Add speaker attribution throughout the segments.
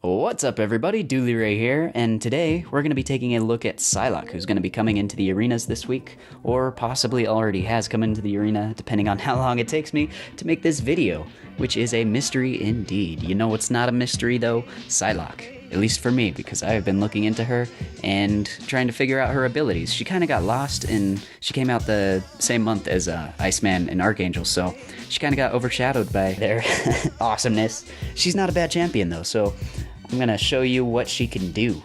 Speaker 1: What's up everybody, DoolieRay here, and today we're going to be taking a look at Psylocke, who's going to be coming into the arenas this week, or possibly already has come into the arena, depending on how long it takes me to make this video, which is a mystery indeed. You know what's not a mystery though? Psylocke. At least for me, because I have been looking into her and trying to figure out her abilities. She kind of got lost, and she came out the same month as Iceman and Archangel, so she kind of got overshadowed by their awesomeness. She's not a bad champion though, so I'm gonna show you what she can do.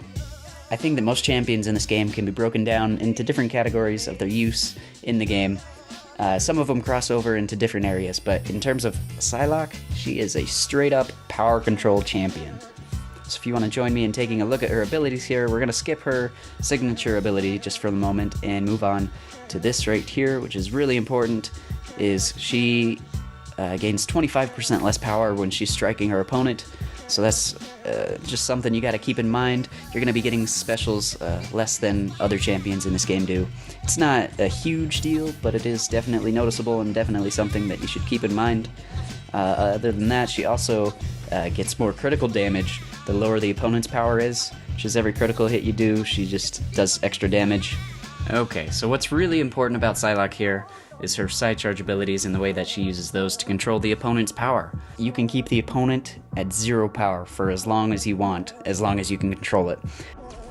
Speaker 1: I think that most champions in this game can be broken down into different categories of their use in the game. Some of them cross over into different areas, but in terms of Psylocke, she is a straight up power control champion. So if you want to join me in taking a look at her abilities here, we're going to skip her signature ability just for the moment and move on to this right here, which is really important, is she gains 25% less power when she's striking her opponent. So that's just something you got to keep in mind. You're going to be getting specials less than other champions in this game do. It's not a huge deal, but it is definitely noticeable and definitely something that you should keep in mind. Other than that, she also gets more critical damage the lower the opponent's power is, which is every critical hit you do, she just does extra damage. Okay, so what's really important about Psylocke here is her side charge abilities and the way that she uses those to control the opponent's power. You can keep the opponent at 0 power for as long as you want, as long as you can control it.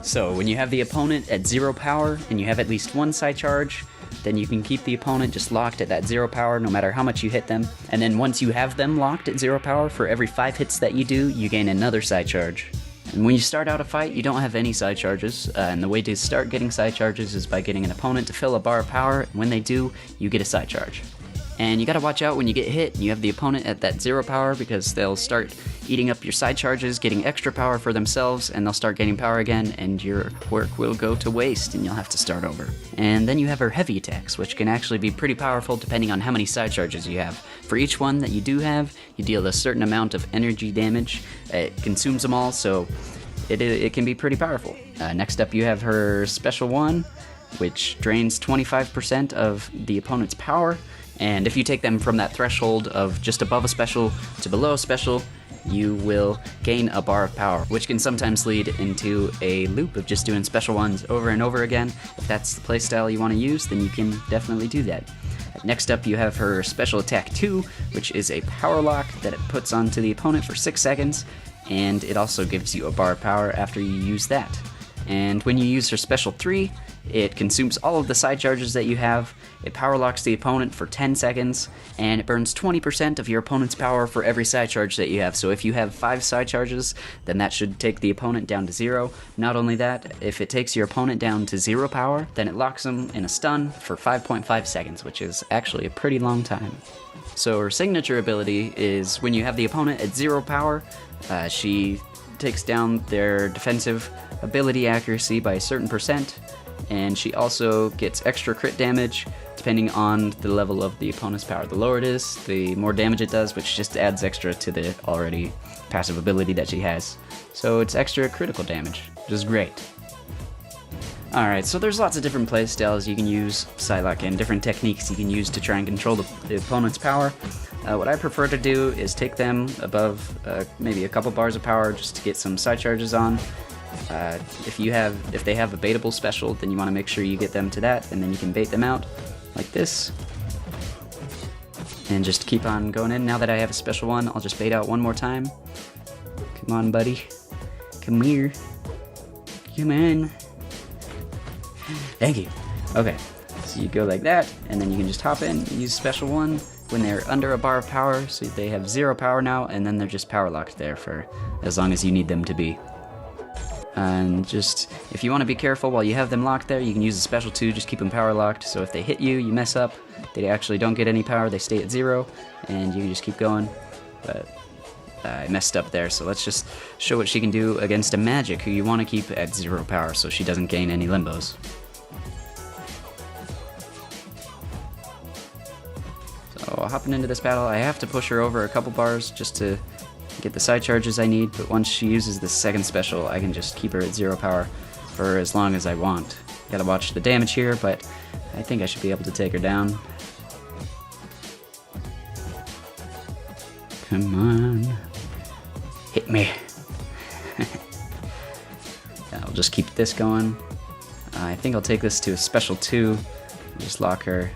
Speaker 1: So when you have the opponent at 0 power and you have at least one side charge, then you can keep the opponent just locked at that 0 power no matter how much you hit them. And then once you have them locked at 0 power, for every 5 hits that you do, you gain another side charge. And when you start out a fight, you don't have any side charges, and the way to start getting side charges is by getting an opponent to fill a bar of power, and when they do, you get a side charge. And you gotta watch out when you get hit and you have the opponent at that 0 power, because they'll start eating up your side charges, getting extra power for themselves, and they'll start gaining power again, and your work will go to waste and you'll have to start over. And then you have her heavy attacks, which can actually be pretty powerful depending on how many side charges you have. For each one that you do have, you deal a certain amount of energy damage. It consumes them all, so it can be pretty powerful. Next up you have her special one, which drains 25% of the opponent's power. And if you take them from that threshold of just above a special to below a special, you will gain a bar of power, which can sometimes lead into a loop of just doing special ones over and over again. If that's the playstyle you want to use, then you can definitely do that. Next up you have her special attack 2, which is a power lock that it puts onto the opponent for 6 seconds, and it also gives you a bar of power after you use that. And when you use her special 3, it consumes all of the side charges that you have, it power locks the opponent for 10 seconds, and it burns 20% of your opponent's power for every side charge that you have. So if you have 5 side charges, then that should take the opponent down to 0. Not only that, if it takes your opponent down to 0 power, then it locks them in a stun for 5.5 seconds, which is actually a pretty long time. So her signature ability is when you have the opponent at 0 power, she takes down their defensive ability accuracy by a certain percent, and she also gets extra crit damage depending on the level of the opponent's power. The lower it is, the more damage it does, which just adds extra to the already passive ability that she has. So it's extra critical damage, which is great. Alright, so there's lots of different playstyles you can use Psylocke and different techniques you can use to try and control the opponent's power. What I prefer to do is take them above maybe a couple bars of power just to get some side charges on. If they have a baitable special, then you want to make sure you get them to that, and then you can bait them out like this. And just keep on going in. Now that I have a special one, I'll just bait out one more time. Come on, buddy. Come here. Come on. Thank you. Okay, so you go like that, and then you can just hop in, use special one when they're under a bar of power, so they have 0 power now, and then they're just power locked there for as long as you need them to be. And just, if you want to be careful while you have them locked there, you can use a special 2, just keep them power locked, so if they hit you, you mess up, they actually don't get any power, they stay at 0, and you can just keep going. But I messed up there, so let's just show what she can do against a magic who you want to keep at 0 power so she doesn't gain any limbos. So hopping into this battle, I have to push her over a couple bars just to get the side charges I need, but once she uses the second special, I can just keep her at 0 power for as long as I want. Gotta watch the damage here, but I think I should be able to take her down. Come on. Hit me. I'll just keep this going. I think I'll take this to a special 2. Just lock her.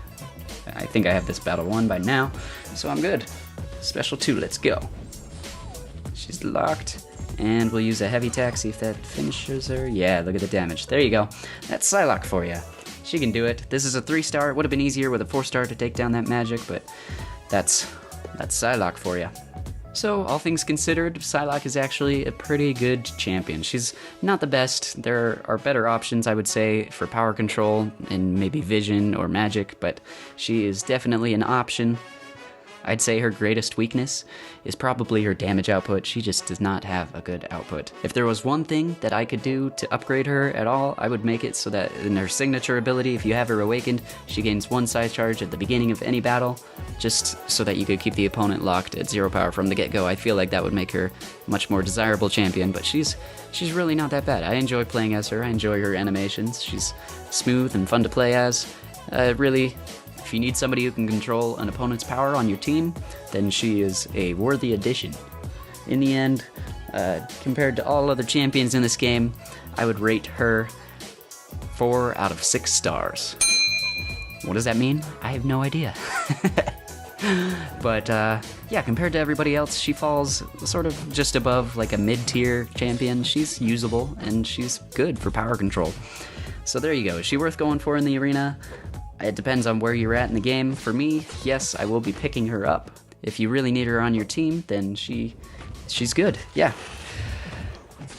Speaker 1: I think I have this battle won by now, so I'm good. Special 2, let's go. She's locked, and we'll use a heavy attack, see if that finishes her. Yeah, look at the damage. There you go. That's Psylocke for you. She can do it. This is a 3-star. It would have been easier with a 4-star to take down that magic, but that's Psylocke for you. So, all things considered, Psylocke is actually a pretty good champion. She's not the best. There are better options, I would say, for power control and maybe vision or magic, but she is definitely an option. I'd say her greatest weakness is probably her damage output. She just does not have a good output. If there was one thing that I could do to upgrade her at all, I would make it so that in her signature ability, if you have her awakened, she gains 1 side charge at the beginning of any battle, just so that you could keep the opponent locked at 0 power from the get-go. I feel like that would make her a much more desirable champion, but she's really not that bad. I enjoy playing as her. I enjoy her animations. She's smooth and fun to play as. Really, if you need somebody who can control an opponent's power on your team, then she is a worthy addition. In the end, compared to all other champions in this game, I would rate her 4 out of 6 stars. What does that mean? I have no idea. But yeah, compared to everybody else, she falls sort of just above like a mid-tier champion. She's usable, and she's good for power control. So there you go. Is she worth going for in the arena? It depends on where you're at in the game. For me, yes, I will be picking her up. If you really need her on your team, then she's good, yeah.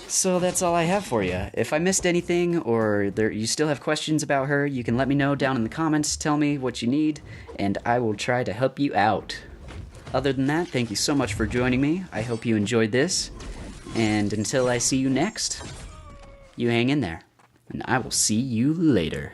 Speaker 1: So that's all I have for you. If I missed anything, or you still have questions about her, you can let me know down in the comments. Tell me what you need, and I will try to help you out. Other than that, thank you so much for joining me. I hope you enjoyed this, and until I see you next, you hang in there, and I will see you later.